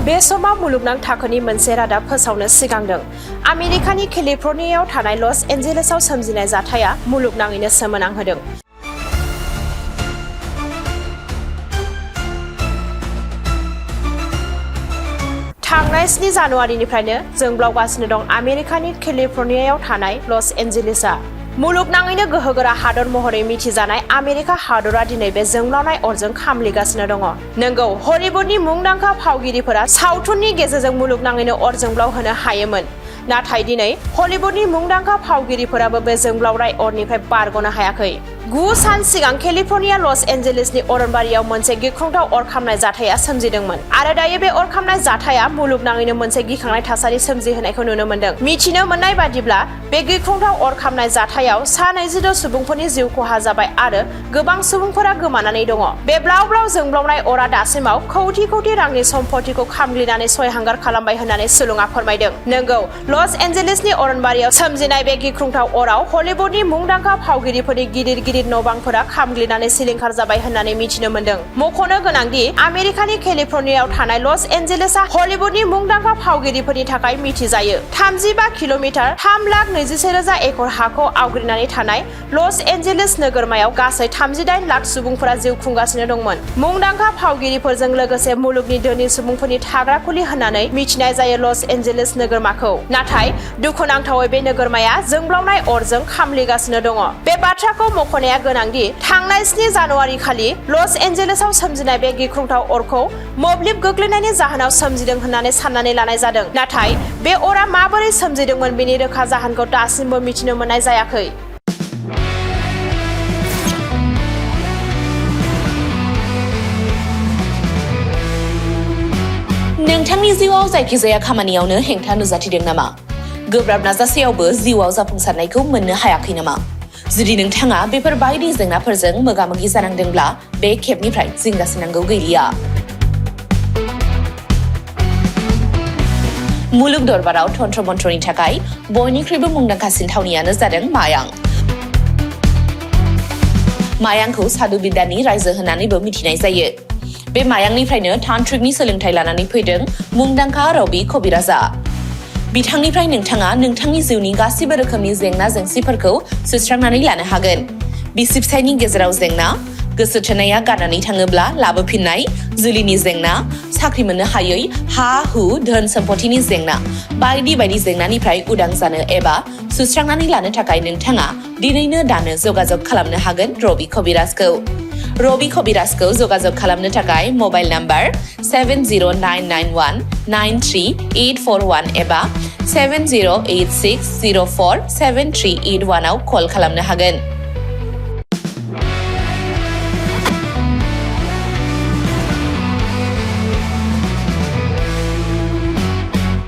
बे समाव मुलुगनां थाखोनि मोनसे रादाब फोसावनो सिगांदों। आमेरिकानि केलिफर्नियायाव थानाय लस एन्जेलेसआव सोमजिनाय जाथाया मुलुगनाङैनो सोमोनांहोदों। थांनाय 7 जानुवारिनिफ्रायनो जोंब्लावगासिनो दं आमेरिकानि केलिफर्नियायाव थानाय लस एन्जेलेसआ। मुलुगनाङैनो गोहोगोरा हादर महरै मिथिजानाय आमेरिका हादरा दिनै बे जोंब्लावनाय अरजों खामग्लिगासिनो दङ। नंगौ, हलिउडनि मुंदांखा फावगिरिफोरा सावथुननि गेजेरजों मुलुगनाङैनो अर जोंब्लावहोनो हायोमोन। नाथाय दिनै हलिउडनि मुंदांखा फावगिरिफोराबो बे जोंब्लावनाय अरनिफ्राय बारग'नो हायाखै। 9 सान सिगां केलिफर्निया लस एन्जेलेसनि अरनबारियाव मोनसे गिख्रंथाव अर खामनाय जाथाया सोमजिदोंमोन आरो दायो बे अर खामनाय जाथाया मुलुगनाङैनो मोनसे गिखांनाय थासारि सोमजिहोनायखौ नुनो मोन्दों। मिथिनो मोननाय बादिब्ला बे गिख्रंथाव अर खामनाय जाथायाव सा 26 सुबुंफोरनि जिउ खहा जाबाय आरो गोबां सुबुंफोरा गोमानानै दङ। बे ब्लाव ब्लाव जोंब्लावनाय अरा दासिमाव कौटि कौटि रांनि सम्पथिखौ खामग्लिनानै सयहांगार खालामबाय होननानै सुलुङा फोरमायदों। नंगौ, लस एन्जेलेसनि अरनबारियाव सोमजिनाय बे गिख्रंथाव अराव हलिउडनि मुंदांखा फावगिरिफोरनि गिदिर गिदिर न'-बांफोरा खामग्लिनानै सिलिंखार जाबाय होननानै मिथिनो मोन्दों। मख'नो गोनांदि आमेरिकानि केलिफर्नियायाव थानाय लस एन्जेलेसआ हलिउडनि मुंदांखा फावगिरिफोरनि थाखाय मिथिजायो। 35 किल'मिटार (3,21,000 एकड़) हाखौ आवग्रिनानै थानाय लस एन्जेलेस नोगोरमायाव गासै 38 लाख सुबुंफोरा जिउ खुंगासिनो दंमोन। मुंदांखा फावगिरिफोरजों लोगोसे मुलुगनि धोनि सुबुंफोरनि थाग्रा खुलि होननानै मिथिनाय जायो लस एन्जेलेस नोगोरमाखौ। नाथाय दुखुनांथावै बे नोगोरमाया जोंब्लावनाय अरजों खामग्लिगासिनो दङ। बे बाथ्राखौ मख'नाया गोनांदि थांनाय 7 जानुवारि खालि लस एन्जेलेसआव सोमजिनाय बे गिख्रंथाव अरखौ मोब्लिब गोग्लैनायनि जाहोनाव सोमजिदों होननानै साननानै लानाय जादों। नाथाय बे अरा माबोरै सोमजिदोंमोन बेनि रोखा जाहोनखौ दासिमबो मिथिनो मोननाय जायाखै। नोंथांनि जिउआव जायखिजाया खामानियावनो हेंथा नुजाथिदों नामा? गोब्राब नाजासेयावबो जिउआव जाफुंसारनायखौ मोननो हायाखै नामा? जुदि नोंथाङा बेफोर बायदि जेंनाफोरजों मोगा-मोगि जानांदोंब्ला बे खेबनिफ्राय जिंगासिनांगौ गैलिया। मुलुग दरबाराव तन्त्र मन्त्रनि थाखाय बयनिख्रुइबो मुंदांखासिन थावनियानो जादों मायां। मायांखौ साधु बिद्यानि रायजो होननानैबो मिथिनाय जायो। बे मायांनिफ्रायनो तान्त्रिकनि सोलोंथाइ लानानै फैदों मुंदांखा रबि कबिराजआ। बिथांनिफ्राय नोंथाङा नोंथांनि जिउनि गासिबो रोखोमनि जेंना-जेंसिफोरखौ सुस्रांनानै लानो हागोन। बिसि-फिसायनि गेजेराव जेंना, गोसो थोनाया गारनानै थाङोब्ला लाबोफिननाय, जुलिनि जेंना, साख्रि मोननो हायै, हा-हु, धोन-सम्पथिनि जेंना बायदि बायदि जेंनानिफ्राय उदां जानो एबा सुस्रांनानै लानो थाखाय नोंथाङा दिनैनो दानो जगाजग खालामनो हागोन रबि कबिराजखौ। रबि कबिराजखौ जगाजग खालामनो थाखाय मबाइल नाम्बार 7099193841 एबा 7086047381 आव कल खालामनो हागोन।